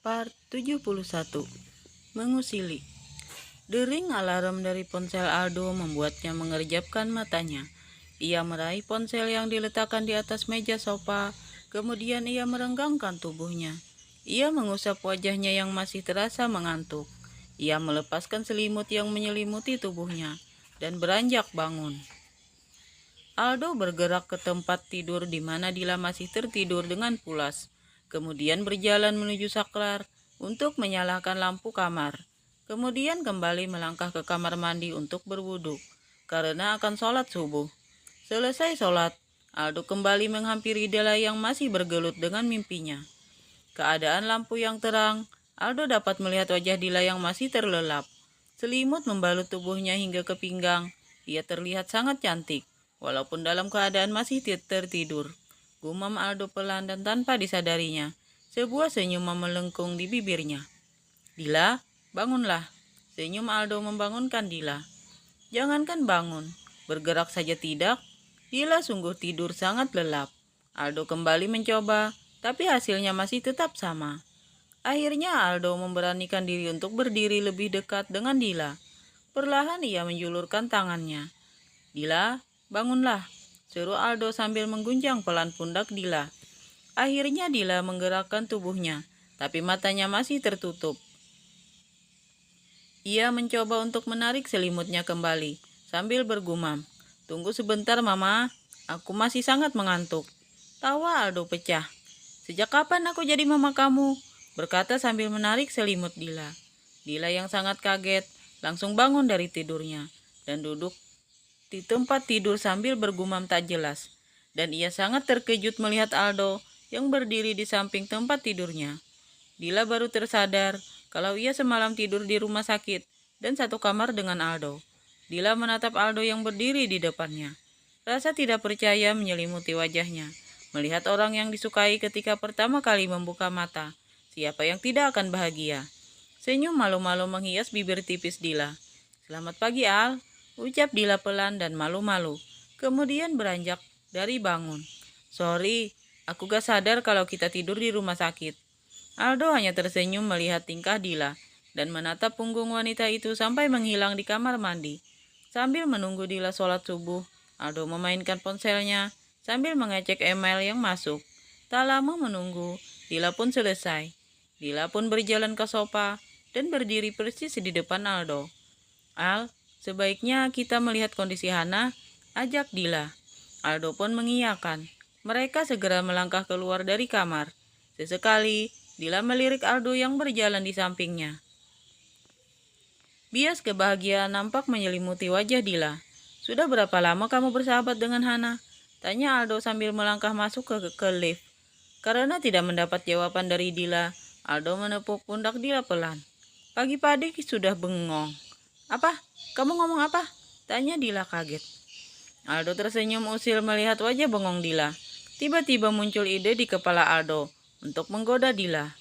Part 71. Mengusili. Dering alarm dari ponsel Aldo membuatnya mengerjapkan matanya. Ia meraih ponsel yang diletakkan di atas meja sofa, kemudian ia merenggangkan tubuhnya. Ia mengusap wajahnya yang masih terasa mengantuk. Ia melepaskan selimut yang menyelimuti tubuhnya dan beranjak bangun. Aldo bergerak ke tempat tidur di mana Dila masih tertidur dengan pulas. Kemudian berjalan menuju saklar untuk menyalakan lampu kamar. Kemudian kembali melangkah ke kamar mandi untuk berwudu, karena akan sholat subuh. Selesai sholat, Aldo kembali menghampiri Dila yang masih bergelut dengan mimpinya. Keadaan lampu yang terang, Aldo dapat melihat wajah Dila yang masih terlelap. Selimut membalut tubuhnya hingga ke pinggang. Ia terlihat sangat cantik, walaupun dalam keadaan masih tertidur. Gumam Aldo pelan dan tanpa disadarinya, sebuah senyuman melengkung di bibirnya. Dila, bangunlah. Senyum Aldo membangunkan Dila. Jangankan bangun, bergerak saja tidak. Dila sungguh tidur sangat lelap. Aldo kembali mencoba, tapi hasilnya masih tetap sama. Akhirnya Aldo memberanikan diri untuk berdiri lebih dekat dengan Dila. Perlahan ia menjulurkan tangannya. Dila, bangunlah, seru Aldo sambil mengguncang pelan pundak Dila. Akhirnya Dila menggerakkan tubuhnya, tapi matanya masih tertutup. Ia mencoba untuk menarik selimutnya kembali, sambil bergumam, "Tunggu sebentar, Mama, aku masih sangat mengantuk." Tawa Aldo pecah. "Sejak kapan aku jadi mama kamu?" berkata sambil menarik selimut Dila. Dila yang sangat kaget, langsung bangun dari tidurnya, dan duduk di tempat tidur sambil bergumam tak jelas. Dan ia sangat terkejut melihat Aldo yang berdiri di samping tempat tidurnya. Dila baru tersadar kalau ia semalam tidur di rumah sakit dan satu kamar dengan Aldo. Dila menatap Aldo yang berdiri di depannya. Rasa tidak percaya menyelimuti wajahnya. Melihat orang yang disukai ketika pertama kali membuka mata, siapa yang tidak akan bahagia? Senyum malu-malu menghias bibir tipis Dila. "Selamat pagi, Al," ucap Dila pelan dan malu-malu. Kemudian beranjak dari bangun. "Sorry, aku gak sadar kalau kita tidur di rumah sakit." Aldo hanya tersenyum melihat tingkah Dila dan menatap punggung wanita itu sampai menghilang di kamar mandi. Sambil menunggu Dila sholat subuh, Aldo memainkan ponselnya sambil mengecek email yang masuk. Tak lama menunggu, Dila pun selesai. Dila pun berjalan ke sofa dan berdiri persis di depan Aldo. "Al, sebaiknya kita melihat kondisi Hana," ajak Dila. Aldo pun mengiyakan. Mereka segera melangkah keluar dari kamar. Sesekali, Dila melirik Aldo yang berjalan di sampingnya. Bias kebahagiaan nampak menyelimuti wajah Dila. "Sudah berapa lama kamu bersahabat dengan Hana?" tanya Aldo sambil melangkah masuk ke lift. Karena tidak mendapat jawaban dari Dila, Aldo menepuk pundak Dila pelan. Pagi-pagi sudah bengong. "Apa? Kamu ngomong apa?" tanya Dila kaget. Aldo tersenyum usil melihat wajah bengong Dila. Tiba-tiba muncul ide di kepala Aldo untuk menggoda Dila.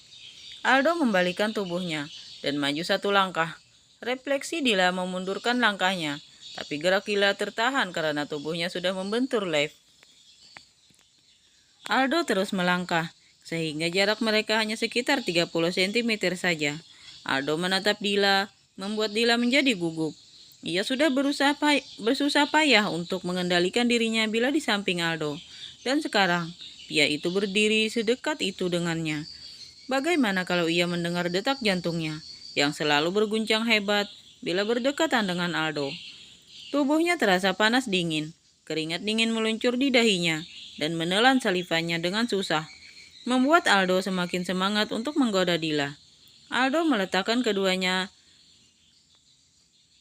Aldo membalikkan tubuhnya dan maju satu langkah. Refleksi Dila memundurkan langkahnya, tapi gerak Dila tertahan karena tubuhnya sudah membentur lift. Aldo terus melangkah, sehingga jarak mereka hanya sekitar 30 cm saja. Aldo menatap Dila, membuat Dila menjadi gugup. Ia sudah bersusah payah untuk mengendalikan dirinya bila di samping Aldo. Dan sekarang, pria itu berdiri sedekat itu dengannya. Bagaimana kalau ia mendengar detak jantungnya, yang selalu berguncang hebat bila berdekatan dengan Aldo? Tubuhnya terasa panas dingin, keringat dingin meluncur di dahinya, dan menelan salivannya dengan susah, membuat Aldo semakin semangat untuk menggoda Dila. Aldo meletakkan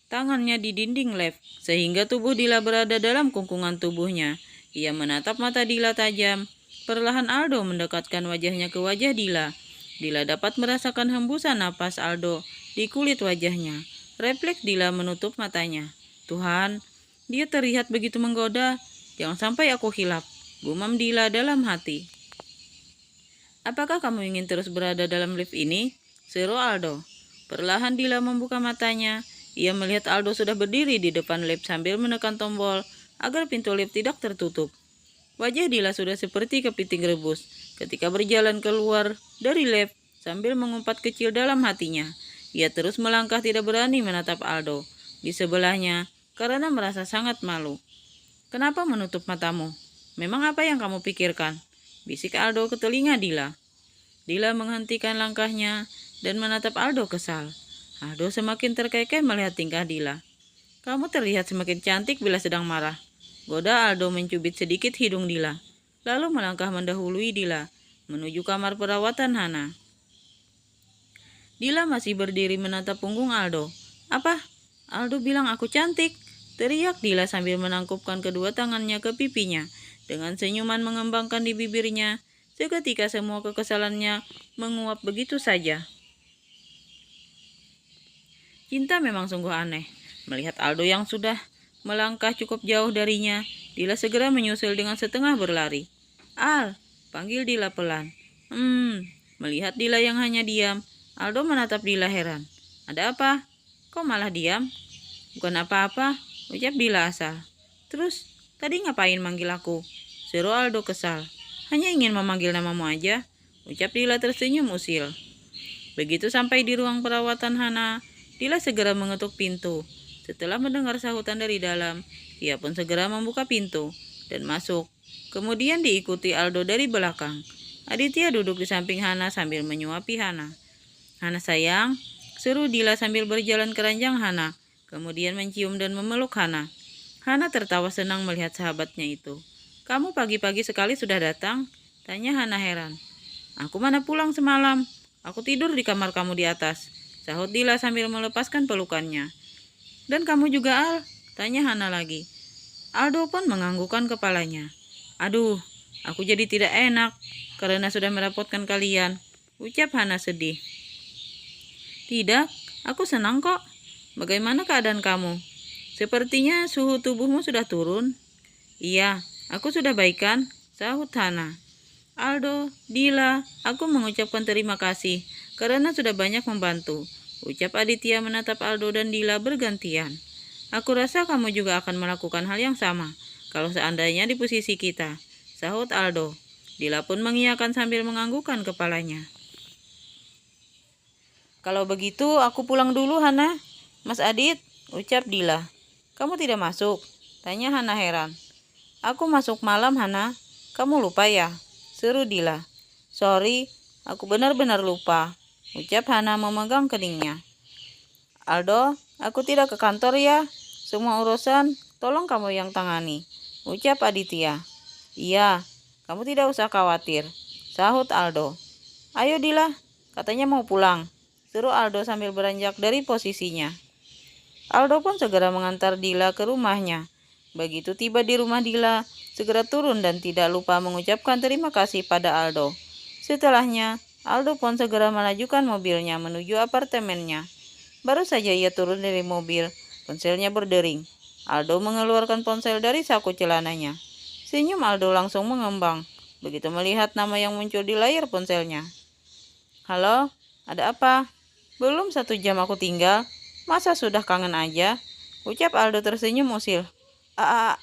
tangannya di dinding lift, sehingga tubuh Dila berada dalam kungkungan tubuhnya. Ia menatap mata Dila tajam. Perlahan Aldo mendekatkan wajahnya ke wajah Dila. Dila dapat merasakan hembusan napas Aldo di kulit wajahnya. Refleks Dila menutup matanya. "Tuhan, dia terlihat begitu menggoda. Jangan sampai aku hilap," gumam Dila dalam hati. "Apakah kamu ingin terus berada dalam lift ini?" seru Aldo. Perlahan Dila membuka matanya. Ia melihat Aldo sudah berdiri di depan lift sambil menekan tombol agar pintu lift tidak tertutup. Wajah Dila sudah seperti kepiting rebus ketika berjalan keluar dari lift sambil mengumpat kecil dalam hatinya. Ia terus melangkah tidak berani menatap Aldo di sebelahnya karena merasa sangat malu. "Kenapa menutup matamu? Memang apa yang kamu pikirkan?" bisik Aldo ke telinga Dila. Dila menghentikan langkahnya dan menatap Aldo kesal. Aldo semakin terkekeh melihat tingkah Dila. "Kamu terlihat semakin cantik bila sedang marah," goda Aldo mencubit sedikit hidung Dila, lalu melangkah mendahului Dila menuju kamar perawatan Hana. Dila masih berdiri menatap punggung Aldo. "Apa? Aldo bilang aku cantik?" teriak Dila sambil menangkupkan kedua tangannya ke pipinya. Dengan senyuman mengembangkan di bibirnya, seketika semua kekesalannya menguap begitu saja. Cinta memang sungguh aneh. Melihat Aldo yang sudah melangkah cukup jauh darinya, Dila segera menyusul dengan setengah berlari. "Al," panggil Dila pelan. Melihat Dila yang hanya diam, Aldo menatap Dila heran. "Ada apa? Kok malah diam?" "Bukan apa-apa," ucap Dila asal. "Terus, tadi ngapain manggil aku?" seru Aldo kesal. "Hanya ingin memanggil namamu aja," ucap Dila tersenyum usil. Begitu sampai di ruang perawatan Hana, Dila segera mengetuk pintu. Setelah mendengar sahutan dari dalam, ia pun segera membuka pintu dan masuk. Kemudian diikuti Aldo dari belakang. Aditya duduk di samping Hana sambil menyuapi Hana. "Hana sayang," seru Dila sambil berjalan ke ranjang Hana, kemudian mencium dan memeluk Hana. Hana tertawa senang melihat sahabatnya itu. "Kamu pagi-pagi sekali sudah datang?" tanya Hana heran. "Aku mana pulang semalam. Aku tidur di kamar kamu di atas," sahut Dila sambil melepaskan pelukannya. "Dan kamu juga, Al?" tanya Hana lagi. Aldo pun menganggukkan kepalanya. "Aduh, aku jadi tidak enak karena sudah merepotkan kalian," ucap Hana sedih. "Tidak, aku senang kok. Bagaimana keadaan kamu? Sepertinya suhu tubuhmu sudah turun." "Iya, aku sudah baik kan?" sahut Hana. "Aldo, Dila, aku mengucapkan terima kasih karena sudah banyak membantu," ucap Aditya menatap Aldo dan Dila bergantian. "Aku rasa kamu juga akan melakukan hal yang sama kalau seandainya di posisi kita," sahut Aldo. Dila pun mengiyakan sambil menganggukkan kepalanya. "Kalau begitu aku pulang dulu, Hana." "Mas Adit," ucap Dila. "Kamu tidak masuk?" tanya Hana heran. "Aku masuk malam, Hana. Kamu lupa ya?" seru Dila. "Sorry, aku benar-benar lupa," ucap Hana memegang keningnya. "Aldo, aku tidak ke kantor ya. Semua urusan tolong kamu yang tangani," ucap Aditya. "Iya, kamu tidak usah khawatir," sahut Aldo. "Ayo Dila, katanya mau pulang," seru Aldo sambil beranjak dari posisinya. Aldo pun segera mengantar Dila ke rumahnya. Begitu tiba di rumah Dila, segera turun dan tidak lupa mengucapkan terima kasih pada Aldo. Setelahnya, Aldo pun segera melajukan mobilnya menuju apartemennya. Baru saja ia turun dari mobil, ponselnya berdering. Aldo mengeluarkan ponsel dari saku celananya. Senyum Aldo langsung mengembang begitu melihat nama yang muncul di layar ponselnya. "Halo, ada apa? Belum 1 jam aku tinggal. Masa sudah kangen aja?" ucap Aldo tersenyum usil.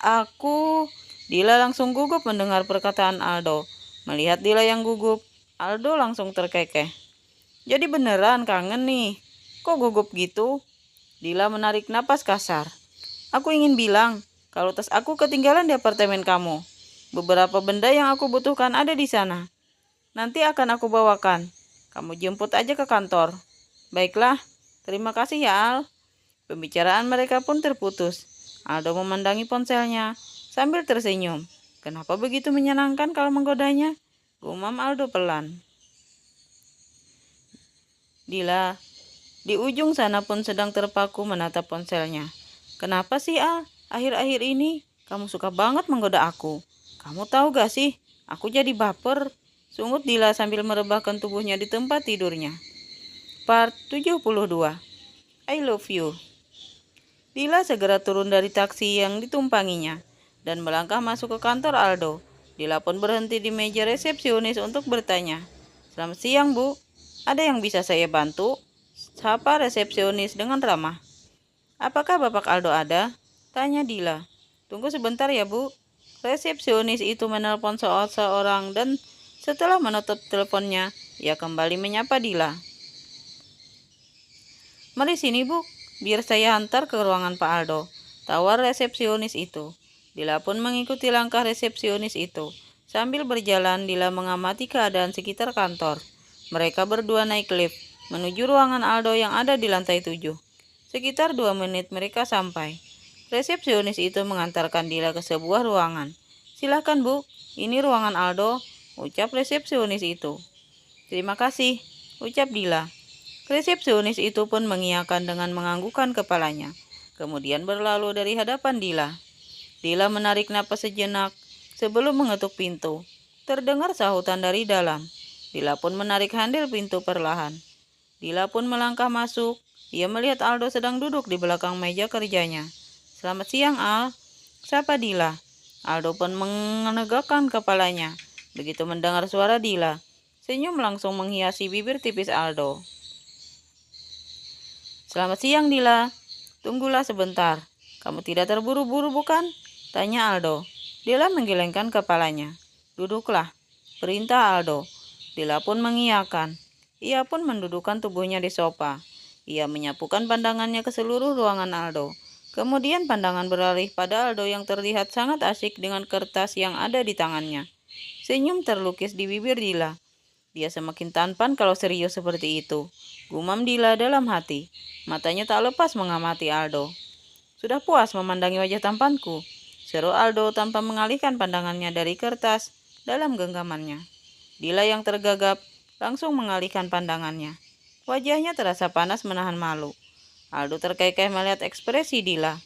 Aku..." Dila langsung gugup mendengar perkataan Aldo. Melihat Dila yang gugup, Aldo langsung terkekeh. "Jadi beneran kangen nih? Kok gugup gitu?" Dila menarik napas kasar. "Aku ingin bilang kalau tas aku ketinggalan di apartemen kamu. Beberapa benda yang aku butuhkan ada di sana. Nanti akan aku bawakan. Kamu jemput aja ke kantor." "Baiklah, terima kasih ya Al." Pembicaraan mereka pun terputus. Aldo memandangi ponselnya sambil tersenyum. "Kenapa begitu menyenangkan kalau menggodanya?" gumam Aldo pelan. Dila di ujung sana pun sedang terpaku menatap ponselnya. "Kenapa sih Al? Akhir-akhir ini kamu suka banget menggoda aku. Kamu tahu gak sih, aku jadi baper," sungut Dila sambil merebahkan tubuhnya di tempat tidurnya. Part 72. I love you. Dila segera turun dari taksi yang ditumpanginya dan melangkah masuk ke kantor Aldo. Dila pun berhenti di meja resepsionis untuk bertanya. "Selamat siang, Bu. Ada yang bisa saya bantu?" sapa resepsionis dengan ramah. "Apakah Bapak Aldo ada?" tanya Dila. "Tunggu sebentar ya, Bu." Resepsionis itu menelpon seorang dan setelah menutup teleponnya, Ia kembali menyapa Dila. "Mari sini, Bu, biar saya hantar ke ruangan Pak Aldo," tawar resepsionis itu. Dila pun mengikuti langkah resepsionis itu. Sambil berjalan, Dila mengamati keadaan sekitar kantor. Mereka berdua naik lift menuju ruangan Aldo yang ada di lantai 7. Sekitar 2 menit mereka sampai. Resepsionis itu mengantarkan Dila ke sebuah ruangan. "Silakan, Bu, ini ruangan Aldo," ucap resepsionis itu. "Terima kasih," ucap Dila. Resepsionis itu pun mengiyakan dengan menganggukkan kepalanya. Kemudian berlalu dari hadapan Dila. Dila menarik napas sejenak sebelum mengetuk pintu. Terdengar sahutan dari dalam. Dila pun menarik handil pintu perlahan. Dila pun melangkah masuk. Ia melihat Aldo sedang duduk di belakang meja kerjanya. "Selamat siang, Al," sapa Dila. Aldo pun menegakkan kepalanya. Begitu mendengar suara Dila, senyum langsung menghiasi bibir tipis Aldo. "Selamat siang, Dila. Tunggulah sebentar. Kamu tidak terburu-buru, bukan?" tanya Aldo. Dila menggelengkan kepalanya. "Duduklah," perintah Aldo. Dila pun mengiyakan. Ia pun mendudukkan tubuhnya di sofa. Ia menyapukan pandangannya ke seluruh ruangan Aldo. Kemudian pandangan beralih pada Aldo yang terlihat sangat asyik dengan kertas yang ada di tangannya. Senyum terlukis di bibir Dila. Dia semakin tampan kalau serius seperti itu, gumam Dila dalam hati. Matanya tak lepas mengamati Aldo. "Sudah puas memandangi wajah tampanku?" seru Aldo tanpa mengalihkan pandangannya dari kertas dalam genggamannya. Dila yang tergagap langsung mengalihkan pandangannya. Wajahnya terasa panas menahan malu. Aldo terkekeh melihat ekspresi Dila.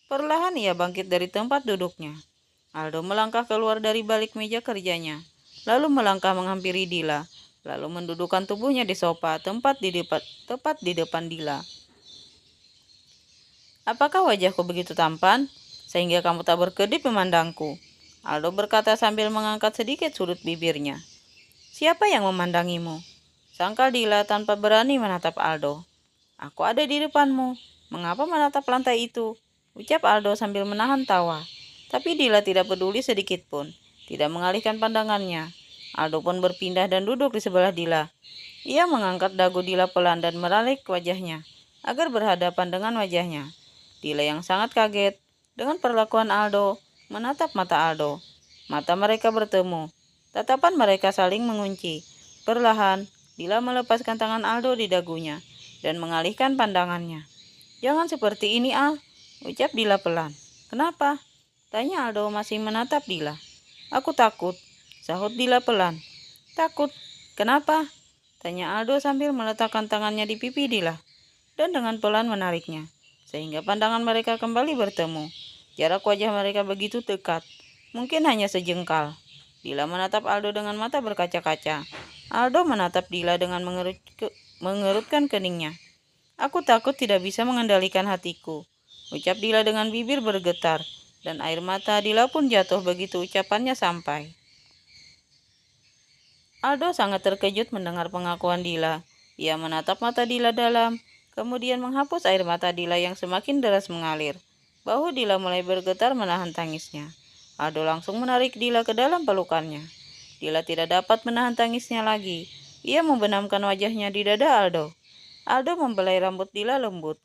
Perlahan ia bangkit dari tempat duduknya. Aldo melangkah keluar dari balik meja kerjanya, lalu melangkah menghampiri Dila, lalu mendudukkan tubuhnya di sofa tepat di depan Dila. "Apakah wajahku begitu tampan, sehingga kamu tak berkedip memandangku?" Aldo berkata sambil mengangkat sedikit sudut bibirnya. "Siapa yang memandangimu?" sangkal Dila tanpa berani menatap Aldo. "Aku ada di depanmu. Mengapa menatap lantai itu?" ucap Aldo sambil menahan tawa. Tapi Dila tidak peduli sedikit pun, tidak mengalihkan pandangannya. Aldo pun berpindah dan duduk di sebelah Dila. Ia mengangkat dagu Dila pelan dan meralik wajahnya, agar berhadapan dengan wajahnya. Dila yang sangat kaget dengan perlakuan Aldo, menatap mata Aldo. Mata mereka bertemu. Tatapan mereka saling mengunci. Perlahan, Dila melepaskan tangan Aldo di dagunya dan mengalihkan pandangannya. "Jangan seperti ini, Al," ucap Dila pelan. "Kenapa?" tanya Aldo masih menatap Dila. "Aku takut," sahut Dila pelan. "Takut? Kenapa?" tanya Aldo sambil meletakkan tangannya di pipi Dila dan dengan pelan menariknya, sehingga pandangan mereka kembali bertemu. Jarak wajah mereka begitu dekat, mungkin hanya sejengkal. Dila menatap Aldo dengan mata berkaca-kaca. Aldo menatap Dila dengan mengerutkan keningnya. "Aku takut tidak bisa mengendalikan hatiku," ucap Dila dengan bibir bergetar, dan air mata Dila pun jatuh begitu ucapannya sampai. Aldo sangat terkejut mendengar pengakuan Dila. Ia menatap mata Dila dalam, kemudian menghapus air mata Dila yang semakin deras mengalir. Bahu Dila mulai bergetar menahan tangisnya. Aldo langsung menarik Dila ke dalam pelukannya. Dila tidak dapat menahan tangisnya lagi. Ia membenamkan wajahnya di dada Aldo. Aldo membelai rambut Dila lembut.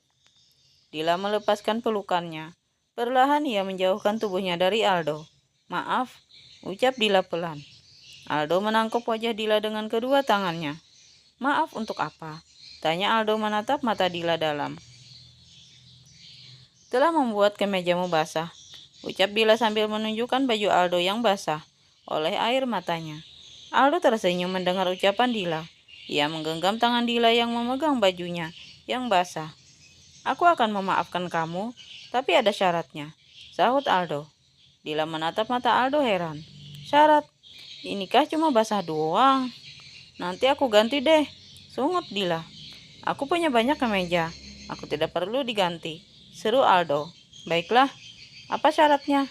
Dila melepaskan pelukannya. Perlahan ia menjauhkan tubuhnya dari Aldo. "Maaf," ucap Dila pelan. Aldo menangkap wajah Dila dengan kedua tangannya. "Maaf untuk apa?" tanya Aldo menatap mata Dila dalam. "Telah membuat kemejamu basah," ucap Dila sambil menunjukkan baju Aldo yang basah oleh air matanya. Aldo tersenyum mendengar ucapan Dila. Ia menggenggam tangan Dila yang memegang bajunya yang basah. "Aku akan memaafkan kamu, tapi ada syaratnya," sahut Aldo. Dila menatap mata Aldo heran. "Syarat? Inikah cuma basah doang? Nanti aku ganti deh," sungut Dila. "Aku punya banyak kemeja. Aku tidak perlu diganti," seru Aldo. "Baiklah, apa syaratnya?"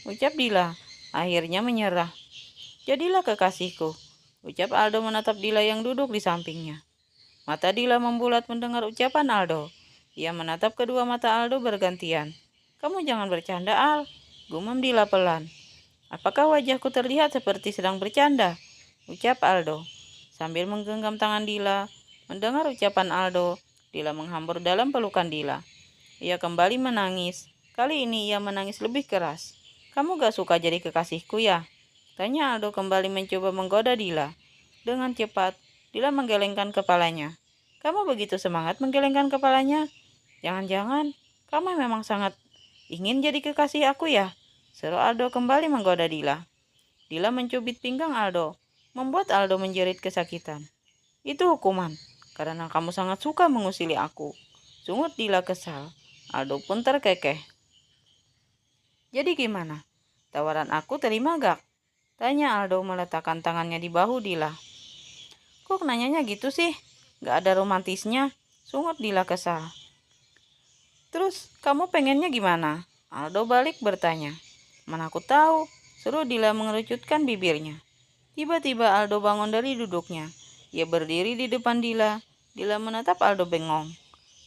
ucap Dila. Akhirnya menyerah. "Jadilah kekasihku," ucap Aldo menatap Dila yang duduk di sampingnya. Mata Dila membulat mendengar ucapan Aldo. Ia menatap kedua mata Aldo bergantian. "Kamu jangan bercanda, Al," gumam Dila pelan. "Apakah wajahku terlihat seperti sedang bercanda?" ucap Aldo. Sambil menggenggam tangan Dila, mendengar ucapan Aldo, Dila menghambur dalam pelukan Dila. Ia kembali menangis. Kali ini ia menangis lebih keras. "Kamu gak suka jadi kekasihku ya?" tanya Aldo kembali mencoba menggoda Dila. Dengan cepat, Dila menggelengkan kepalanya. "Kamu begitu semangat menggelengkan kepalanya? Jangan-jangan kamu memang sangat ingin jadi kekasih aku ya?" seru Aldo kembali menggoda Dila. Dila mencubit pinggang Aldo, membuat Aldo menjerit kesakitan. "Itu hukuman, karena kamu sangat suka mengusili aku," sungut Dila kesal. Aldo pun terkekeh. "Jadi gimana? Tawaran aku terima gak?" tanya Aldo meletakkan tangannya di bahu Dila. "Kok nanyanya gitu sih? Gak ada romantisnya," sungut Dila kesal. "Terus kamu pengennya gimana?" Aldo balik bertanya. "Mana aku tahu," seru Dila mengerucutkan bibirnya. Tiba-tiba Aldo bangun dari duduknya. Ia berdiri di depan Dila. Dila menatap Aldo bengong.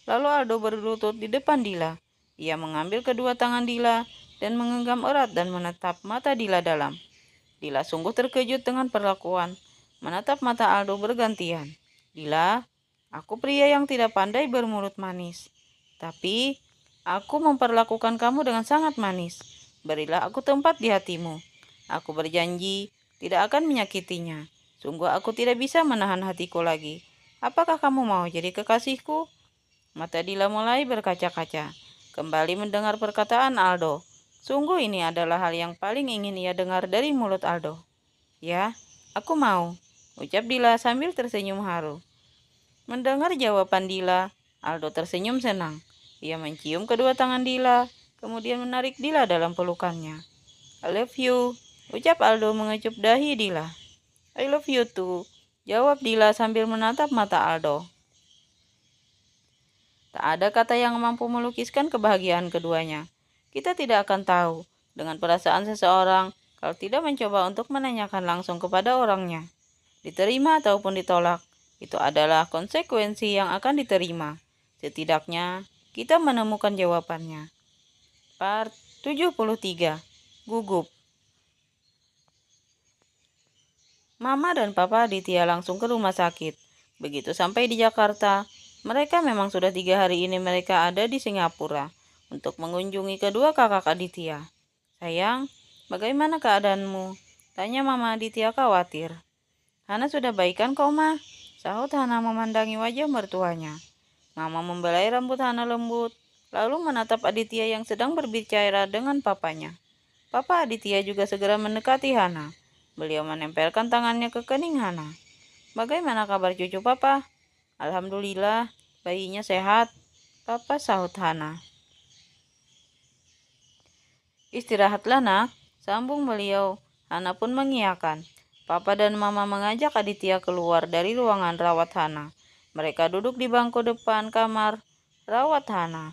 Lalu Aldo berlutut di depan Dila. Ia mengambil kedua tangan Dila dan menggenggam erat dan menatap mata Dila dalam. Dila sungguh terkejut dengan perlakuan. Menatap mata Aldo bergantian. "Dila, aku pria yang tidak pandai bermulut manis. Tapi aku memperlakukan kamu dengan sangat manis. Berilah aku tempat di hatimu. Aku berjanji tidak akan menyakitinya. Sungguh aku tidak bisa menahan hatiku lagi. Apakah kamu mau jadi kekasihku?" Mata Dila mulai berkaca-kaca. Kembali mendengar perkataan Aldo. Sungguh ini adalah hal yang paling ingin ia dengar dari mulut Aldo. "Ya, aku mau," ucap Dila sambil tersenyum haru. Mendengar jawaban Dila, Aldo tersenyum senang. Ia mencium kedua tangan Dila, kemudian menarik Dila dalam pelukannya. "I love you," ucap Aldo mengecup dahi Dila. "I love you too," jawab Dila sambil menatap mata Aldo. Tak ada kata yang mampu melukiskan kebahagiaan keduanya. Kita tidak akan tahu dengan perasaan seseorang kalau tidak mencoba untuk menanyakan langsung kepada orangnya. Diterima ataupun ditolak, itu adalah konsekuensi yang akan diterima. Setidaknya, kita menemukan jawabannya. Part 73. Gugup. Mama dan Papa Aditya langsung ke rumah sakit. Begitu sampai di Jakarta, mereka memang sudah 3 hari ini mereka ada di Singapura untuk mengunjungi kedua kakak Aditya. "Sayang, bagaimana keadaanmu?" tanya Mama Aditya khawatir. "Hana sudah baikan kok, Ma," sahut Hana memandangi wajah mertuanya. Mama membelai rambut Hana lembut, lalu menatap Aditya yang sedang berbicara dengan papanya. Papa Aditya juga segera mendekati Hana. Beliau menempelkan tangannya ke kening Hana. "Bagaimana kabar cucu Papa?" "Alhamdulillah, bayinya sehat," Papa sahut Hana. "Istirahatlah nak," sambung beliau. Hana pun mengiyakan. Papa dan Mama mengajak Aditya keluar dari ruangan rawat Hana. Mereka duduk di bangku depan kamar rawat Hana.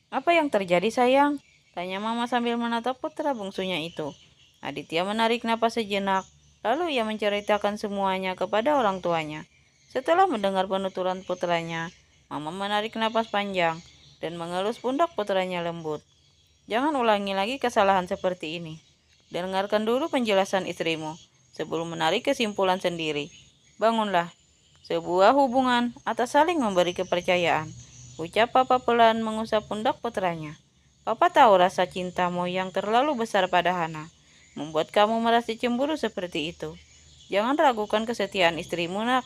"Apa yang terjadi sayang?" tanya Mama sambil menatap putra bungsunya itu. Aditya menarik napas sejenak, lalu ia menceritakan semuanya kepada orang tuanya. Setelah mendengar penuturan putranya, Mama menarik napas panjang dan mengelus pundak putranya lembut. "Jangan ulangi lagi kesalahan seperti ini. Dengarkan dulu penjelasan istrimu sebelum menarik kesimpulan sendiri. Bangunlah. Sebuah hubungan atas saling memberi kepercayaan," ucap Papa pelan mengusap pundak putranya. "Papa tahu rasa cintamu yang terlalu besar pada Hana membuat kamu merasa cemburu seperti itu. Jangan ragukan kesetiaan istrimu, nak.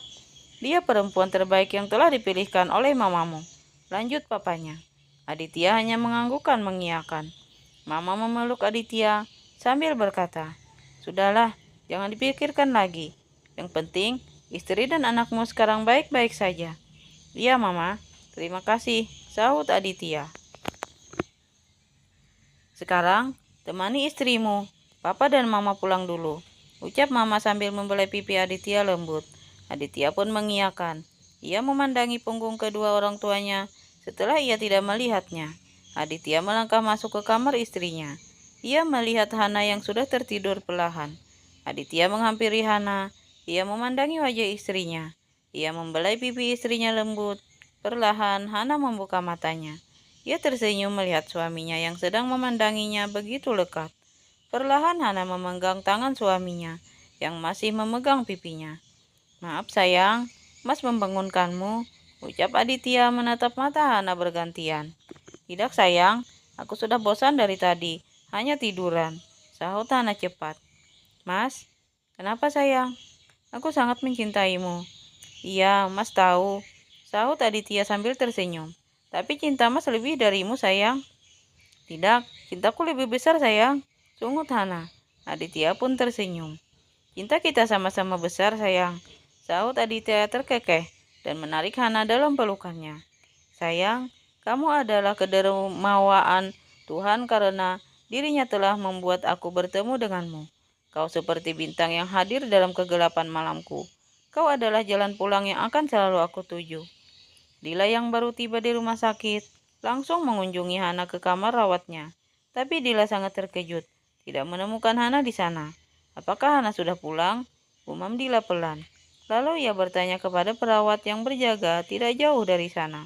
Dia perempuan terbaik yang telah dipilihkan oleh mamamu," lanjut papanya. Aditya hanya menganggukkan mengiyakan. Mama memeluk Aditya sambil berkata, "Sudahlah, jangan dipikirkan lagi. Yang penting, istri dan anakmu sekarang baik-baik saja." "Iya, Mama. Terima kasih," sahut Aditya. "Sekarang, temani istrimu. Papa dan Mama pulang dulu," ucap Mama sambil membelai pipi Aditya lembut. Aditya pun mengiyakan. Ia memandangi punggung kedua orang tuanya setelah ia tidak melihatnya. Aditya melangkah masuk ke kamar istrinya. Ia melihat Hana yang sudah tertidur perlahan. Aditya menghampiri Hana. Ia memandangi wajah istrinya. Ia membelai pipi istrinya lembut. Perlahan Hana membuka matanya. Ia tersenyum melihat suaminya yang sedang memandanginya begitu lekat. Perlahan Hana memegang tangan suaminya yang masih memegang pipinya. Maaf sayang, Mas membangunkanmu, ucap Aditya menatap mata Hana bergantian. Tidak sayang, aku sudah bosan dari tadi, hanya tiduran, sahut Hana cepat. Mas, kenapa sayang? Aku sangat mencintaimu. Iya, Mas tahu, sahut Aditya sambil tersenyum. Tapi cinta Mas lebih darimu sayang. Tidak, cintaku lebih besar sayang, sungut Hana. Aditya pun tersenyum. Cinta kita sama-sama besar sayang, sahut Aditya terkekeh dan menarik Hana dalam pelukannya. Sayang, kamu adalah kedermawaan Tuhan karena dirinya telah membuat aku bertemu denganmu. Kau seperti bintang yang hadir dalam kegelapan malamku. Kau adalah jalan pulang yang akan selalu aku tuju. Dila yang baru tiba di rumah sakit langsung mengunjungi Hana ke kamar rawatnya. Tapi Dila sangat terkejut, tidak menemukan Hana di sana. Apakah Hana sudah pulang? Gumam Dila pelan. Lalu ia bertanya kepada perawat yang berjaga tidak jauh dari sana.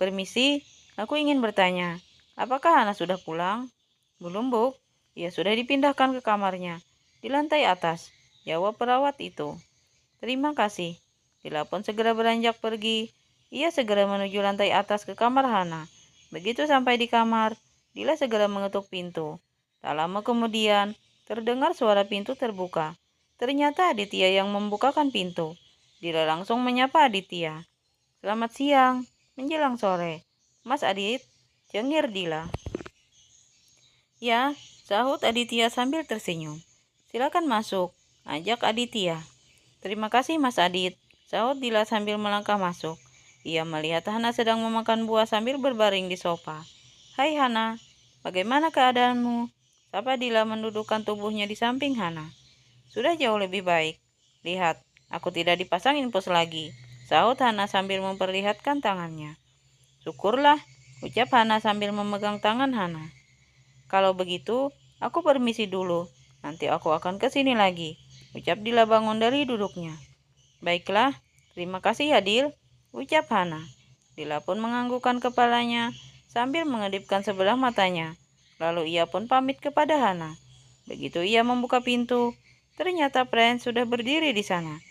Permisi, aku ingin bertanya, apakah Hana sudah pulang? Belum, Bu. Ia sudah dipindahkan ke kamarnya, di lantai atas, jawab perawat itu. Terima kasih. Dila pun segera beranjak pergi. Ia segera menuju lantai atas ke kamar Hana. Begitu sampai di kamar, Dila segera mengetuk pintu. Tak lama kemudian, terdengar suara pintu terbuka. Ternyata Aditya yang membukakan pintu. Dila langsung menyapa Aditya. Selamat siang, menjelang sore. Mas Adit, cengir Dila. Ya, sahut Aditya sambil tersenyum. Silakan masuk, ajak Aditya. Terima kasih Mas Adit, sahut Dila sambil melangkah masuk. Ia melihat Hana sedang memakan buah sambil berbaring di sofa. Hai Hana, bagaimana keadaanmu? Sapa Dila mendudukkan tubuhnya di samping Hana. Sudah jauh lebih baik. Lihat, aku tidak dipasang infus lagi, sahut Hana sambil memperlihatkan tangannya. Syukurlah, ucap Hana sambil memegang tangan Hana. Kalau begitu, aku permisi dulu. Nanti aku akan ke sini lagi, ucap Dila bangun dari duduknya. Baiklah, terima kasih Adil, ucap Hana. Dila pun menganggukkan kepalanya sambil mengedipkan sebelah matanya. Lalu ia pun pamit kepada Hana. Begitu ia membuka pintu, ternyata Prince sudah berdiri di sana.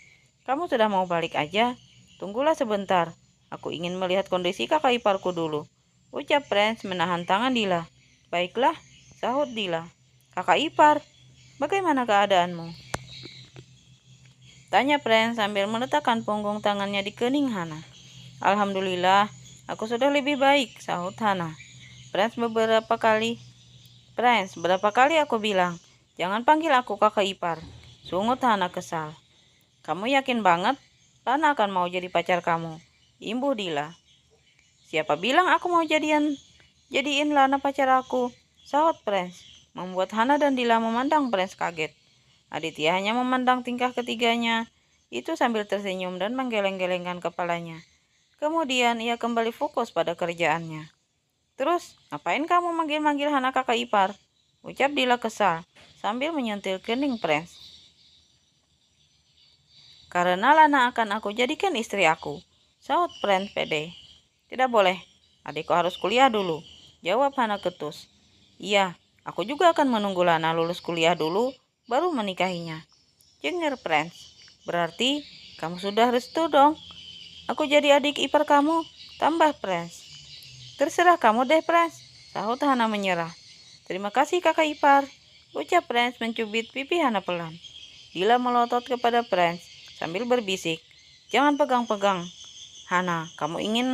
Kamu sudah mau balik aja? Tunggulah sebentar, aku ingin melihat kondisi kakak iparku dulu, ucap Prince menahan tangan Dila. Baiklah, sahut Dila. Kakak ipar, bagaimana keadaanmu? Tanya Prince sambil meletakkan punggung tangannya di kening Hana. Alhamdulillah, aku sudah lebih baik, sahut Hana. Prince, berapa kali aku bilang, jangan panggil aku kakak ipar, sungut Hana kesal. Kamu yakin banget Lana akan mau jadi pacar kamu? Imbuh Dila. Siapa bilang aku mau jadiin Lana pacar aku? Sahut Prince, membuat Hana dan Dila memandang Prince kaget. Aditya hanya memandang tingkah ketiganya itu sambil tersenyum dan menggeleng-gelengkan kepalanya. Kemudian ia kembali fokus pada kerjaannya. Terus, ngapain kamu manggil-manggil Hana kakak ipar? Ucap Dila kesal sambil menyentil kening Prince. Karena Lana akan aku jadikan istri aku, sahut Prince pede. Tidak boleh, adikku harus kuliah dulu, jawab Hana ketus. Iya, aku juga akan menunggu Lana lulus kuliah dulu, baru menikahinya, jengir Prince. Berarti kamu sudah restu dong? Aku jadi adik ipar kamu, tambah Prince. Terserah kamu deh Prince, sahut Hana menyerah. Terima kasih kakak ipar, ucap Prince mencubit pipi Hana pelan. Dila melotot kepada Prince sambil berbisik, jangan pegang-pegang. Hana, kamu ingin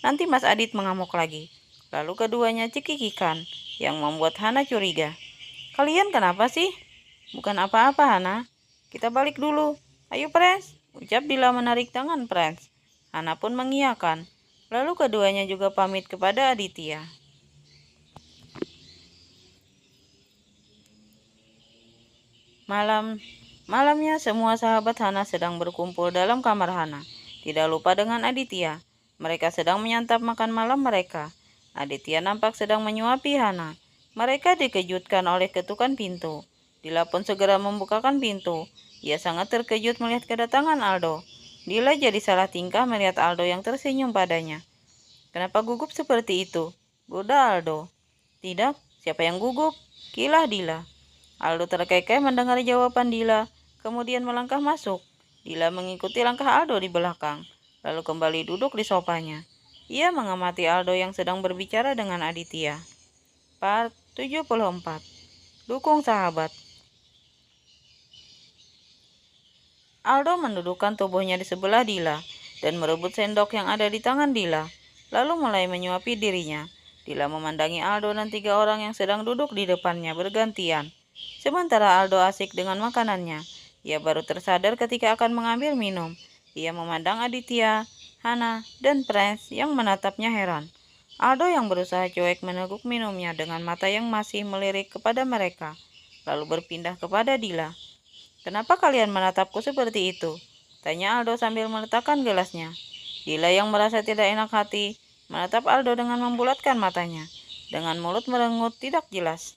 nanti Mas Adit mengamuk lagi. Lalu keduanya cekikikan yang membuat Hana curiga. Kalian kenapa sih? Bukan apa-apa Hana, kita balik dulu. Ayo Prince, ucap Dila menarik tangan Prince. Hana pun mengiyakan. Lalu keduanya juga pamit kepada Aditya. Malamnya semua sahabat Hana sedang berkumpul dalam kamar Hana. Tidak lupa dengan Aditya. Mereka sedang menyantap makan malam mereka. Aditya nampak sedang menyuapi Hana. Mereka dikejutkan oleh ketukan pintu. Dila pun segera membukakan pintu. Ia sangat terkejut melihat kedatangan Aldo. Dila jadi salah tingkah melihat Aldo yang tersenyum padanya. Kenapa gugup seperti itu? Goda Aldo. Tidak, siapa yang gugup? Kilah Dila. Aldo terkekeh mendengar jawaban Dila, kemudian melangkah masuk. Dila mengikuti langkah Aldo di belakang, lalu kembali duduk di sofanya. Ia mengamati Aldo yang sedang berbicara dengan Aditya. Part 74. Dukung sahabat. Aldo mendudukkan tubuhnya di sebelah Dila dan merebut sendok yang ada di tangan Dila, lalu mulai menyuapi dirinya. Dila memandangi Aldo dan 3 orang yang sedang duduk di depannya bergantian. Sementara Aldo asik dengan makanannya, ia baru tersadar ketika akan mengambil minum. Ia memandang Aditya, Hana, dan Prince yang menatapnya heran. Aldo yang berusaha cuek meneguk minumnya dengan mata yang masih melirik kepada mereka, lalu berpindah kepada Dila. "Kenapa kalian menatapku seperti itu?" tanya Aldo sambil meletakkan gelasnya. Dila yang merasa tidak enak hati menatap Aldo dengan membulatkan matanya, dengan mulut merengut tidak jelas.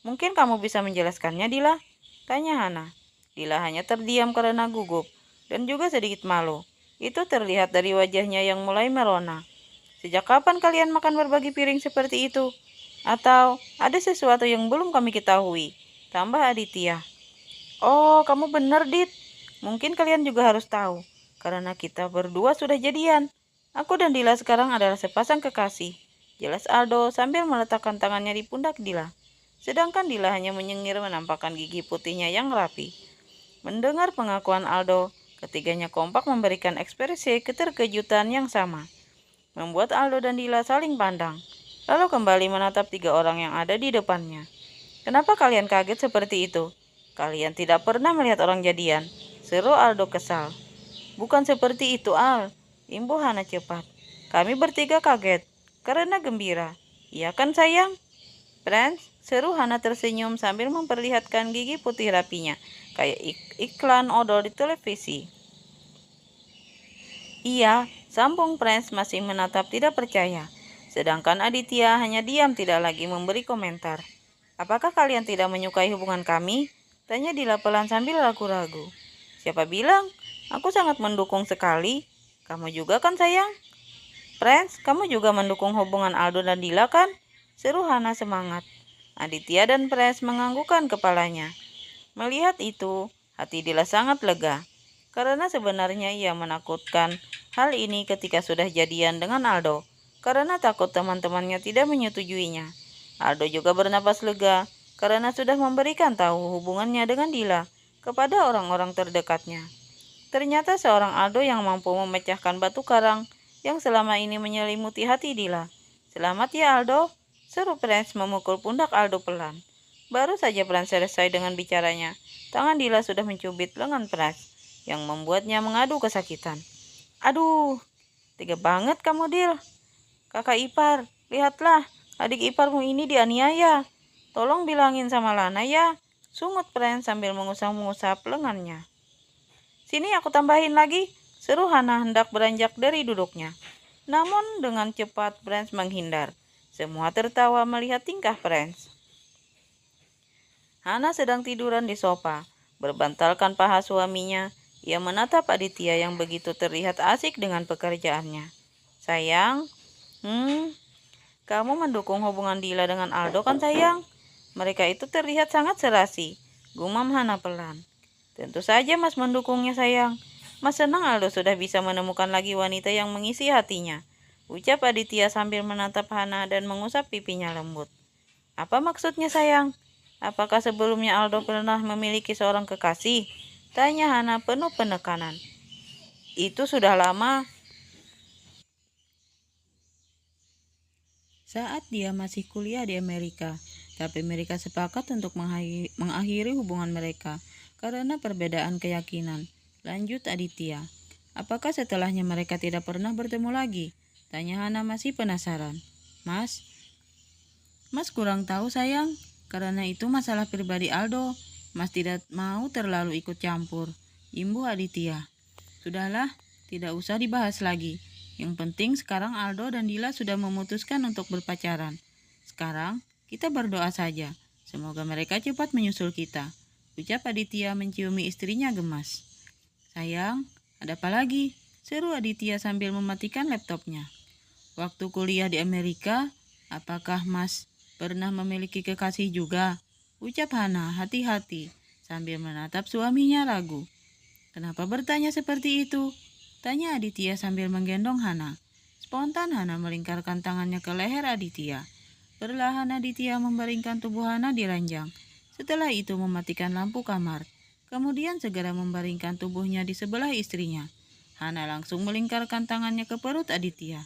"Mungkin kamu bisa menjelaskannya, Dila?" tanya Hana. Dila hanya terdiam karena gugup dan juga sedikit malu. Itu terlihat dari wajahnya yang mulai merona. "Sejak kapan kalian makan berbagi piring seperti itu? Atau ada sesuatu yang belum kami ketahui?" tambah Aditya. "Oh, kamu benar, Dit. Mungkin kalian juga harus tahu, karena kita berdua sudah jadian. Aku dan Dila sekarang adalah sepasang kekasih," jelas Aldo sambil meletakkan tangannya di pundak Dila. Sedangkan Dila hanya menyengir menampakkan gigi putihnya yang rapi. Mendengar pengakuan Aldo, ketiganya kompak memberikan ekspresi keterkejutan yang sama, membuat Aldo dan Dila saling pandang, lalu kembali menatap 3 orang yang ada di depannya. "Kenapa kalian kaget seperti itu? Kalian tidak pernah melihat orang jadian," seru Aldo kesal. "Bukan seperti itu, Al," imbuh Hana cepat. "Kami bertiga kaget, karena gembira. Iya kan sayang?" "Prince," seru Hana tersenyum sambil memperlihatkan gigi putih rapinya, kayak iklan odol di televisi. "Iya," sambung Prince masih menatap tidak percaya. Sedangkan Aditya hanya diam tidak lagi memberi komentar. "Apakah kalian tidak menyukai hubungan kami?" tanya Dila pelan sambil ragu-ragu. "Siapa bilang? Aku sangat mendukung sekali. Kamu juga kan sayang?" "Prince, kamu juga mendukung hubungan Aldo dan Dila kan?" seru Hana semangat. Aditya dan Prince menganggukkan kepalanya. Melihat itu, hati Dila sangat lega. Karena sebenarnya ia menakutkan hal ini ketika sudah jadian dengan Aldo. Karena takut teman-temannya tidak menyetujuinya. Aldo juga bernapas lega karena sudah memberikan tahu hubungannya dengan Dila kepada orang-orang terdekatnya. Ternyata seorang Aldo yang mampu memecahkan batu karang yang selama ini menyelimuti hati Dila. "Selamat ya Aldo," seru Prince memukul pundak Aldo pelan. Baru saja Prince selesai dengan bicaranya, tangan Dila sudah mencubit lengan Prince, yang membuatnya mengadu kesakitan. "Aduh, tega banget kamu, Dil. Kakak ipar, lihatlah, adik iparmu ini dianiaya. Tolong bilangin sama Lana ya," sungut Prince sambil mengusap-ngusap lengannya. "Sini aku tambahin lagi," seru Hana hendak beranjak dari duduknya. Namun dengan cepat Prince menghindar. Semua tertawa melihat tingkah Prince. Hana sedang tiduran di sofa, berbantalkan paha suaminya. Ia menatap Aditya yang begitu terlihat asik dengan pekerjaannya. "Sayang, kamu mendukung hubungan Dila dengan Aldo kan sayang? Mereka itu terlihat sangat serasi," gumam Hana pelan. "Tentu saja Mas mendukungnya sayang. Mas senang Aldo sudah bisa menemukan lagi wanita yang mengisi hatinya," ucap Aditya sambil menatap Hana dan mengusap pipinya lembut. "Apa maksudnya sayang? Apakah sebelumnya Aldo pernah memiliki seorang kekasih?" tanya Hana penuh penekanan. "Itu sudah lama. Saat dia masih kuliah di Amerika. Tapi mereka sepakat untuk mengakhiri hubungan mereka karena perbedaan keyakinan," lanjut Aditya. "Apakah setelahnya mereka tidak pernah bertemu lagi?" tanya Hana masih penasaran. Mas kurang tahu sayang. Karena itu masalah pribadi Aldo. Mas tidak mau terlalu ikut campur," imbuh Aditya. "Sudahlah, tidak usah dibahas lagi. Yang penting sekarang Aldo dan Dila sudah memutuskan untuk berpacaran. Sekarang kita berdoa saja. Semoga mereka cepat menyusul kita," ucap Aditya menciumi istrinya gemas. "Sayang, ada apa lagi?" seru Aditya sambil mematikan laptopnya. "Waktu kuliah di Amerika, apakah Mas pernah memiliki kekasih juga?" ucap Hana hati-hati sambil menatap suaminya ragu. Kenapa bertanya seperti itu? Tanya Aditya sambil menggendong Hana. Spontan Hana melingkarkan tangannya ke leher Aditya. Perlahan Aditya membaringkan tubuh Hana di ranjang. Setelah itu mematikan lampu kamar. Kemudian segera membaringkan tubuhnya di sebelah istrinya. Hana langsung melingkarkan tangannya ke perut Aditya.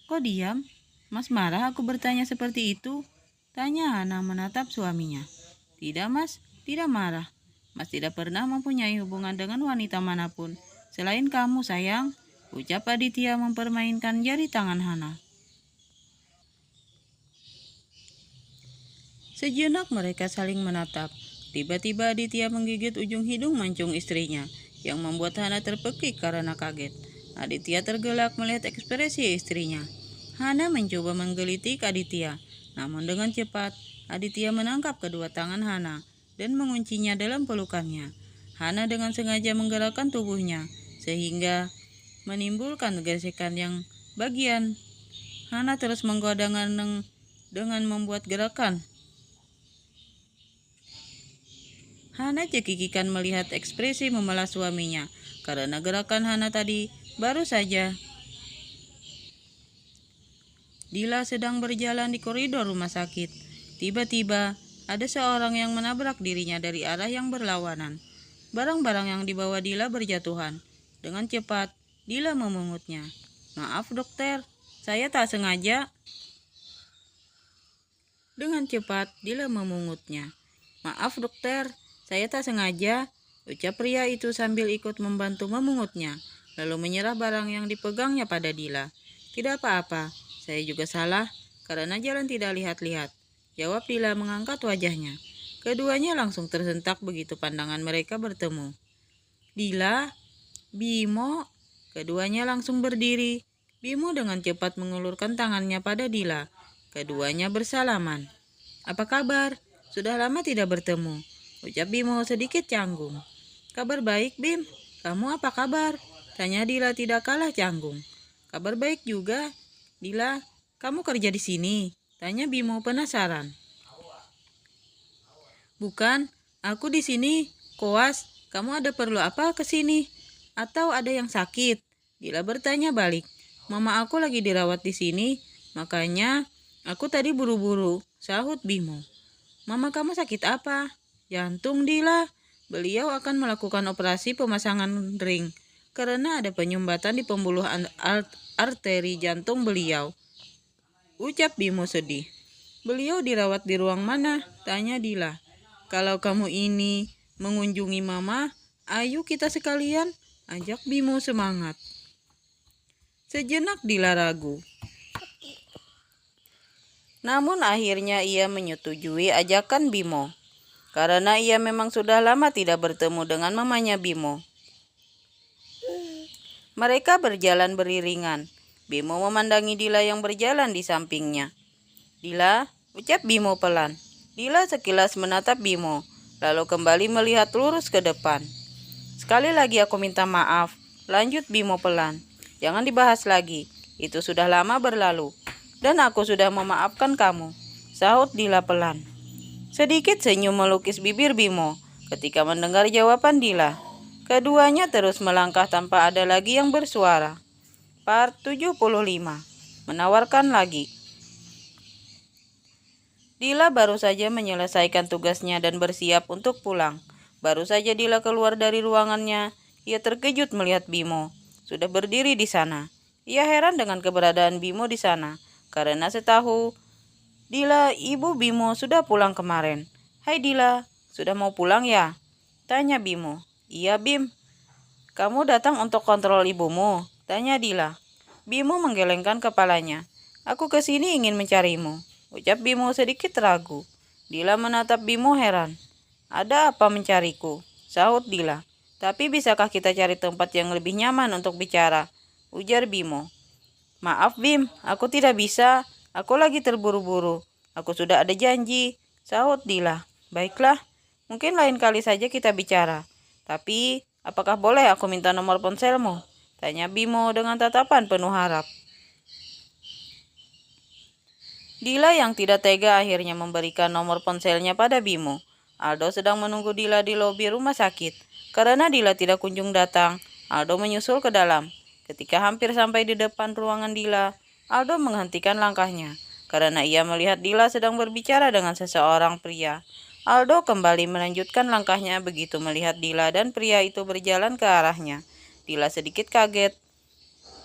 Kok diam? Mas marah aku bertanya seperti itu? Tanya Hana menatap suaminya. Tidak mas, tidak marah. Mas tidak pernah mempunyai hubungan dengan wanita manapun. Selain kamu sayang, ucap Aditya mempermainkan jari tangan Hana. Sejenak mereka saling menatap. Tiba-tiba Aditya menggigit ujung hidung mancung istrinya, yang membuat Hana terpekik karena kaget. Aditya tergelak melihat ekspresi istrinya. Hana mencoba menggelitik Aditya, namun dengan cepat Aditya menangkap kedua tangan Hana dan menguncinya dalam pelukannya. Hana dengan sengaja menggerakkan tubuhnya, sehingga menimbulkan gesekan yang bagian. Hana terus menggoda dengan membuat gerakan. Hana cekikikan melihat ekspresi memelas suaminya, karena gerakan Hana tadi baru saja. Dila sedang berjalan di koridor rumah sakit. Tiba-tiba, ada seorang yang menabrak dirinya dari arah yang berlawanan. Barang-barang yang dibawa Dila berjatuhan. Dengan cepat, Dila memungutnya. Maaf dokter, saya tak sengaja. Dengan cepat, Dila memungutnya. Maaf dokter, saya tak sengaja, ucap pria itu sambil ikut membantu memungutnya, lalu menyerah barang yang dipegangnya pada Dila. Tidak apa-apa, saya juga salah, karena jalan tidak lihat-lihat, jawab Dila mengangkat wajahnya. Keduanya langsung tersentak begitu pandangan mereka bertemu. Dila, Bimo, keduanya langsung berdiri. Bimo dengan cepat mengulurkan tangannya pada Dila. Keduanya bersalaman. Apa kabar? Sudah lama tidak bertemu, ucap Bimo sedikit canggung. Kabar baik, Bim. Kamu apa kabar? Tanya Dila tidak kalah canggung. Kabar baik juga. Dila, kamu kerja di sini? Tanya Bimo penasaran. Bukan, aku di sini. Koas, kamu ada perlu apa ke sini? Atau ada yang sakit? Dila bertanya balik. Mama aku lagi dirawat di sini, makanya aku tadi buru-buru, sahut Bimo. Mama kamu sakit apa? Jantung, Dila. Beliau akan melakukan operasi pemasangan ring karena ada penyumbatan di pembuluh arteri jantung beliau, ucap Bimo sedih. Beliau dirawat di ruang mana? Tanya Dila. Kalau kamu ini mengunjungi mama, ayo kita sekalian, ajak Bimo semangat. Sejenak Dila ragu. Namun akhirnya ia menyetujui ajakan Bimo, karena ia memang sudah lama tidak bertemu dengan mamanya Bimo. Mereka berjalan beriringan. Bimo memandangi Dila yang berjalan di sampingnya. Dila, ucap Bimo pelan. Dila sekilas menatap Bimo, lalu kembali melihat lurus ke depan. Sekali lagi aku minta maaf, lanjut Bimo pelan. Jangan dibahas lagi, itu sudah lama berlalu. Dan aku sudah memaafkan kamu, sahut Dila pelan. Sedikit senyum melukis bibir Bimo ketika mendengar jawaban Dila. Keduanya terus melangkah tanpa ada lagi yang bersuara. Part 75. Menawarkan lagi. Dila baru saja menyelesaikan tugasnya dan bersiap untuk pulang. Baru saja Dila keluar dari ruangannya, ia terkejut melihat Bimo sudah berdiri di sana. Ia heran dengan keberadaan Bimo di sana, karena setahu Dila, ibu Bimo sudah pulang kemarin. Hai Dila, sudah mau pulang ya? Tanya Bimo. Iya Bim. Kamu datang untuk kontrol ibumu? Tanya Dila. Bimo menggelengkan kepalanya. Aku kesini ingin mencarimu, ucap Bimo sedikit ragu. Dila menatap Bimo heran. Ada apa mencariku? Sahut Dila. Tapi bisakah kita cari tempat yang lebih nyaman untuk bicara? Ujar Bimo. Maaf Bim, aku tidak bisa. Aku lagi terburu-buru. Aku sudah ada janji, sahut Dila. Baiklah, mungkin lain kali saja kita bicara. Tapi, apakah boleh aku minta nomor ponselmu? Tanya Bimo dengan tatapan penuh harap. Dila yang tidak tega akhirnya memberikan nomor ponselnya pada Bimo. Aldo sedang menunggu Dila di lobi rumah sakit. Karena Dila tidak kunjung datang, Aldo menyusul ke dalam. Ketika hampir sampai di depan ruangan Dila, Aldo menghentikan langkahnya karena ia melihat Dila sedang berbicara dengan seseorang pria. Aldo kembali melanjutkan langkahnya begitu melihat Dila dan pria itu berjalan ke arahnya. Dila sedikit kaget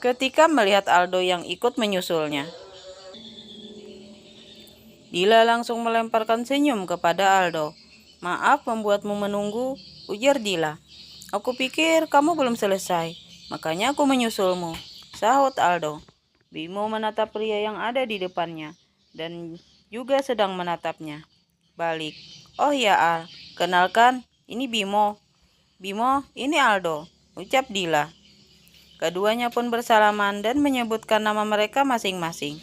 ketika melihat Aldo yang ikut menyusulnya. Dila langsung melemparkan senyum kepada Aldo. "Maaf membuatmu menunggu," ujar Dila. "Aku pikir kamu belum selesai, makanya aku menyusulmu," sahut Aldo. Bimo menatap pria yang ada di depannya dan juga sedang menatapnya balik. "Oh ya Al, kenalkan, ini Bimo." "Bimo, ini Aldo," ucap Dila. Keduanya pun bersalaman dan menyebutkan nama mereka masing-masing.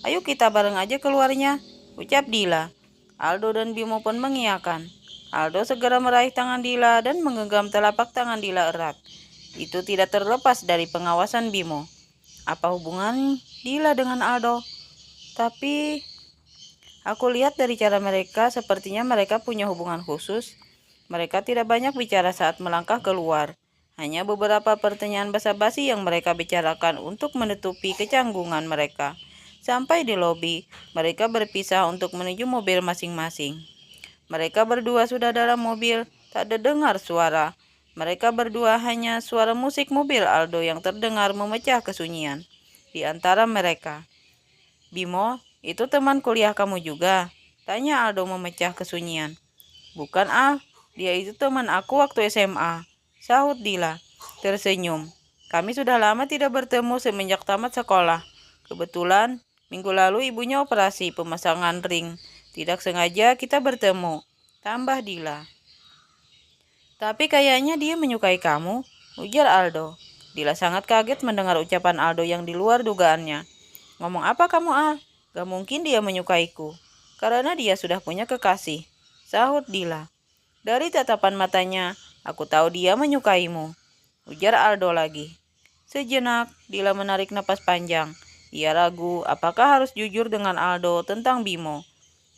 "Ayo kita bareng aja keluarnya," ucap Dila. Aldo dan Bimo pun mengiyakan. Aldo segera meraih tangan Dila dan menggenggam telapak tangan Dila erat. Itu tidak terlepas dari pengawasan Bimo. Apa hubungan Dila dengan Aldo? Tapi aku lihat dari cara mereka, sepertinya mereka punya hubungan khusus. Mereka tidak banyak bicara saat melangkah keluar. Hanya beberapa pertanyaan basa-basi yang mereka bicarakan untuk menutupi kecanggungan mereka. Sampai di lobi, mereka berpisah untuk menuju mobil masing-masing. Mereka berdua sudah dalam mobil, tak terdengar suara. Mereka berdua hanya suara musik mobil Aldo yang terdengar memecah kesunyian. Di antara mereka, "Bimo, itu teman kuliah kamu juga?" tanya Aldo memecah kesunyian. "Bukan ah, dia itu teman aku waktu SMA," sahut Dila, tersenyum. "Kami sudah lama tidak bertemu semenjak tamat sekolah. Kebetulan, minggu lalu ibunya operasi pemasangan ring. Tidak sengaja kita bertemu," tambah Dila. "Tapi kayaknya dia menyukai kamu," ujar Aldo. Dila sangat kaget mendengar ucapan Aldo yang di luar dugaannya. "Ngomong apa kamu, Al? Gak mungkin dia menyukaiku, karena dia sudah punya kekasih," sahut Dila. "Dari tatapan matanya, aku tahu dia menyukaimu," ujar Aldo lagi. Sejenak, Dila menarik napas panjang. Ia ragu apakah harus jujur dengan Aldo tentang Bimo.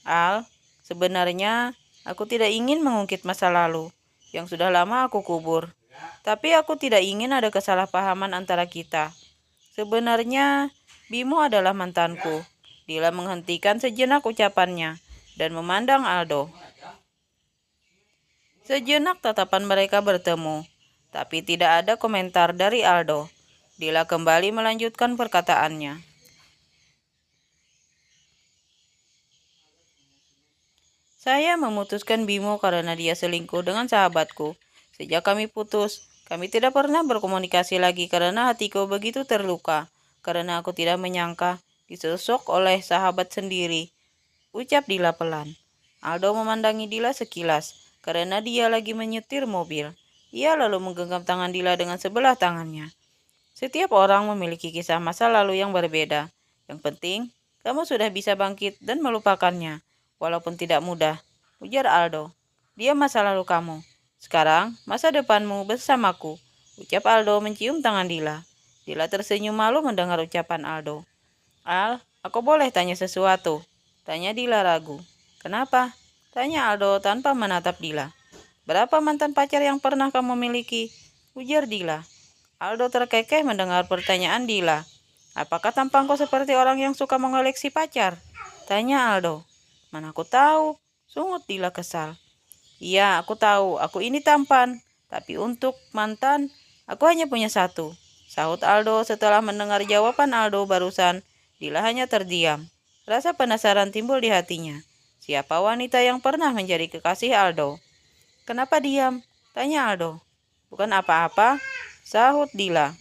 "Al, sebenarnya aku tidak ingin mengungkit masa lalu yang sudah lama aku kubur. Tapi aku tidak ingin ada kesalahpahaman antara kita. Sebenarnya Bimo adalah mantanku." Dila menghentikan sejenak ucapannya dan memandang Aldo. Sejenak tatapan mereka bertemu, tapi tidak ada komentar dari Aldo. Dila kembali melanjutkan perkataannya. "Saya memutuskan Bimo karena dia selingkuh dengan sahabatku. Sejak kami putus, kami tidak pernah berkomunikasi lagi karena hatiku begitu terluka. Karena aku tidak menyangka disosok oleh sahabat sendiri," ucap Dila pelan. Aldo memandangi Dila sekilas karena dia lagi menyetir mobil. Ia lalu menggenggam tangan Dila dengan sebelah tangannya. "Setiap orang memiliki kisah masa lalu yang berbeda. Yang penting, kamu sudah bisa bangkit dan melupakannya. Walaupun tidak mudah," ujar Aldo. "Dia masa lalu kamu. Sekarang, masa depanmu bersamaku," ucap Aldo mencium tangan Dila. Dila tersenyum malu mendengar ucapan Aldo. "Al, aku boleh tanya sesuatu?" tanya Dila ragu. "Kenapa?" tanya Aldo tanpa menatap Dila. "Berapa mantan pacar yang pernah kamu miliki?" ujar Dila. Aldo terkekeh mendengar pertanyaan Dila. "Apakah tampangku seperti orang yang suka mengoleksi pacar?" tanya Aldo. "Mana aku tahu," sungut Dila kesal. "Iya, aku tahu, aku ini tampan. Tapi untuk mantan, aku hanya punya satu," sahut Aldo. Setelah mendengar jawaban Aldo barusan, Dila hanya terdiam. Rasa penasaran timbul di hatinya. Siapa wanita yang pernah menjadi kekasih Aldo? "Kenapa diam?" tanya Aldo. "Bukan apa-apa," sahut Dila.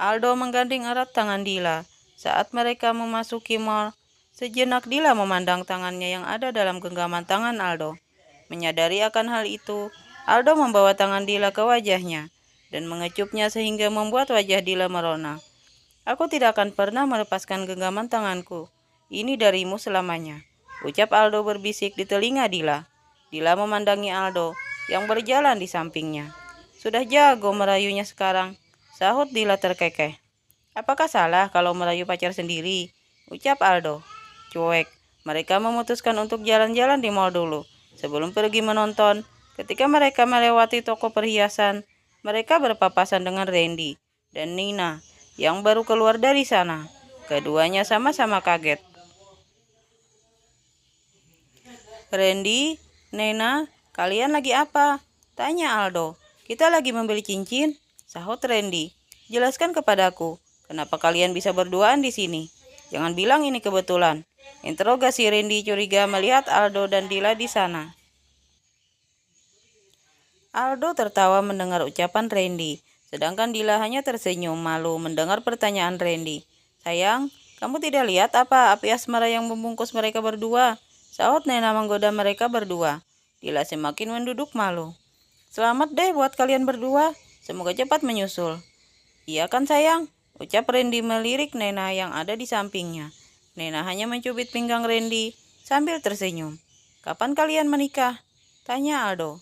Aldo menggandeng erat tangan Dila. Saat mereka memasuki mal, sejenak Dila memandang tangannya yang ada dalam genggaman tangan Aldo. Menyadari akan hal itu, Aldo membawa tangan Dila ke wajahnya dan mengecupnya sehingga membuat wajah Dila merona. "Aku tidak akan pernah melepaskan genggaman tanganku. Ini darimu selamanya," ucap Aldo berbisik di telinga Dila. Dila memandangi Aldo yang berjalan di sampingnya. "Sudah jago merayunya sekarang," sahut Dila terkekeh. "Apakah salah kalau merayu pacar sendiri?" ucap Aldo. Cuek, mereka memutuskan untuk jalan-jalan di mal dulu. Sebelum pergi menonton, Ketika mereka melewati toko perhiasan, mereka berpapasan dengan Randy dan Nina yang baru keluar dari sana. Keduanya sama-sama kaget. "Randy, Nina, kalian lagi apa?" tanya Aldo. "Kita lagi membeli cincin," sahut Randy. "Jelaskan kepadaku, kenapa kalian bisa berduaan di sini? Jangan bilang ini kebetulan." Interogasi Randy curiga melihat Aldo dan Dila di sana. Aldo tertawa mendengar ucapan Randy, sedangkan Dila hanya tersenyum malu mendengar pertanyaan Randy. "Sayang, kamu tidak lihat apa api asmara yang membungkus mereka berdua?" sahut Nena menggoda mereka berdua. Dila semakin menduduk malu. "Selamat deh buat kalian berdua, semoga cepat menyusul." "Iya kan sayang?" ucap Randy melirik Nena yang ada di sampingnya. Nena hanya mencubit pinggang Randy sambil tersenyum. "Kapan kalian menikah?" tanya Aldo.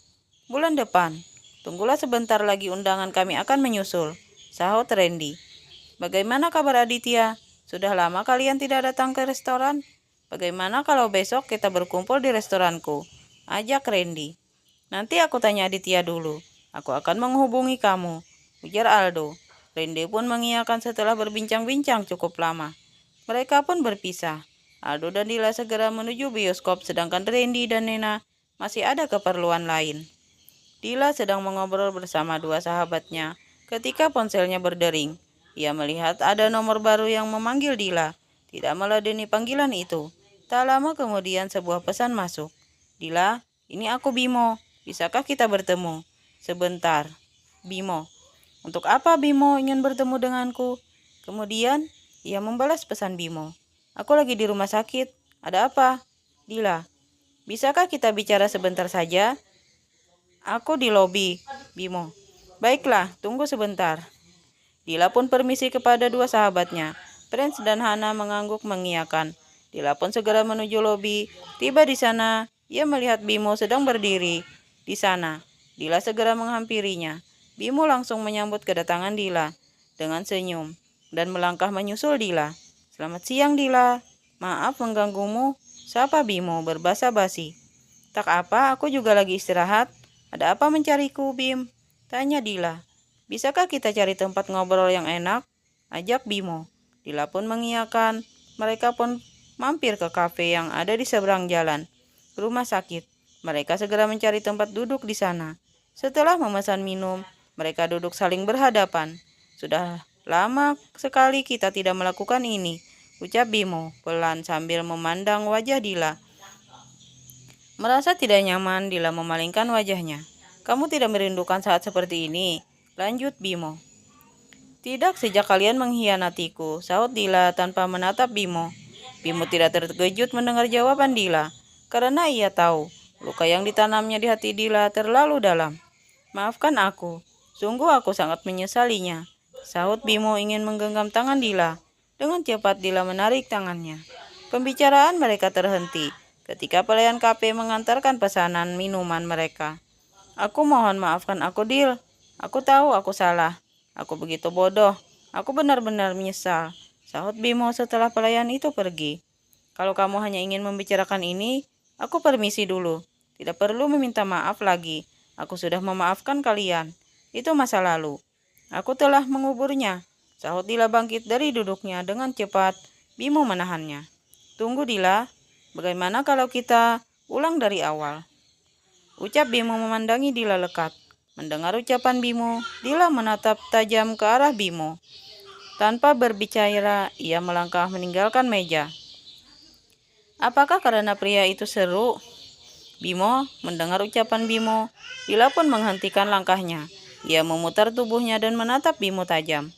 "Bulan depan. Tunggulah sebentar lagi undangan kami akan menyusul," sahut Randy. "Bagaimana kabar Aditya? Sudah lama kalian tidak datang ke restoran. Bagaimana kalau besok kita berkumpul di restoranku?" ajak Randy. "Nanti aku tanya Aditya dulu. Aku akan menghubungi kamu," ujar Aldo. Randy pun mengiyakan setelah berbincang-bincang cukup lama. Mereka pun berpisah. Aldo dan Dila segera menuju bioskop sedangkan Randy dan Nena masih ada keperluan lain. Dila sedang mengobrol bersama dua sahabatnya ketika ponselnya berdering. Ia melihat ada nomor baru yang memanggil Dila. Tidak meladeni panggilan itu. Tak lama kemudian sebuah pesan masuk. "Dila, ini aku Bimo. Bisakah kita bertemu?" "Sebentar." Bimo. "Untuk apa Bimo ingin bertemu denganku?" Kemudian ia membalas pesan Bimo. "Aku lagi di rumah sakit. Ada apa?" Dila. "Bisakah kita bicara sebentar saja?" "Aku di lobi." Bimo. "Baiklah, tunggu sebentar." Dila pun permisi kepada dua sahabatnya. Prince dan Hana mengangguk mengiyakan. Dila pun segera menuju lobi. Tiba di sana, ia melihat Bimo sedang berdiri di sana. Dila segera menghampirinya. Bimo langsung menyambut kedatangan Dila dengan senyum dan melangkah menyusul Dila. "Selamat siang Dila. Maaf mengganggumu," sapa Bimo berbasa-basi. "Tak apa, aku juga lagi istirahat." "Ada apa mencariku, Bim?" tanya Dila. "Bisakah kita cari tempat ngobrol yang enak?" ajak Bimo. Dila pun mengiyakan. Mereka pun mampir ke kafe yang ada di seberang jalan rumah sakit. Mereka segera mencari tempat duduk di sana. Setelah memesan minum, mereka duduk saling berhadapan. "Sudah lama sekali kita tidak melakukan ini," ucap Bimo pelan sambil memandang wajah Dila. Merasa tidak nyaman, Dila memalingkan wajahnya. "Kamu tidak merindukan saat seperti ini?" lanjut Bimo. "Tidak sejak kalian mengkhianatiku," sahut Dila tanpa menatap Bimo. Bimo tidak terkejut mendengar jawaban Dila, karena ia tahu luka yang ditanamnya di hati Dila terlalu dalam. "Maafkan aku, sungguh aku sangat menyesalinya," sahut Bimo ingin menggenggam tangan Dila. Dengan cepat Dila menarik tangannya. Pembicaraan mereka terhenti ketika pelayan kafe mengantarkan pesanan minuman mereka. "Aku mohon maafkan aku, Dil. Aku tahu aku salah. Aku begitu bodoh. Aku benar-benar menyesal," sahut Bimo setelah pelayan itu pergi. "Kalau kamu hanya ingin membicarakan ini, aku permisi dulu. Tidak perlu meminta maaf lagi. Aku sudah memaafkan kalian. Itu masa lalu. Aku telah menguburnya," sahut Dila bangkit dari duduknya dengan cepat. Bimo menahannya. "Tunggu Dila, bagaimana kalau kita ulang dari awal?" ucap Bimo memandangi Dila lekat. Mendengar ucapan Bimo, Dila menatap tajam ke arah Bimo. Tanpa berbicara, ia melangkah meninggalkan meja. "Apakah karena pria itu seru?" Bimo mendengar ucapan Bimo, Dila pun menghentikan langkahnya. Ia memutar tubuhnya dan menatap Bimo tajam.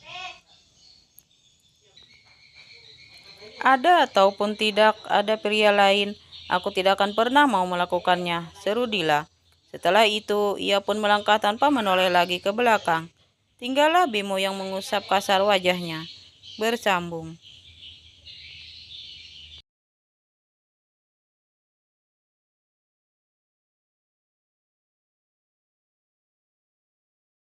"Ada ataupun tidak ada pria lain, aku tidak akan pernah mau melakukannya," seru Dila. Setelah itu, ia pun melangkah tanpa menoleh lagi ke belakang. Tinggallah Bimo yang mengusap kasar wajahnya. Bersambung.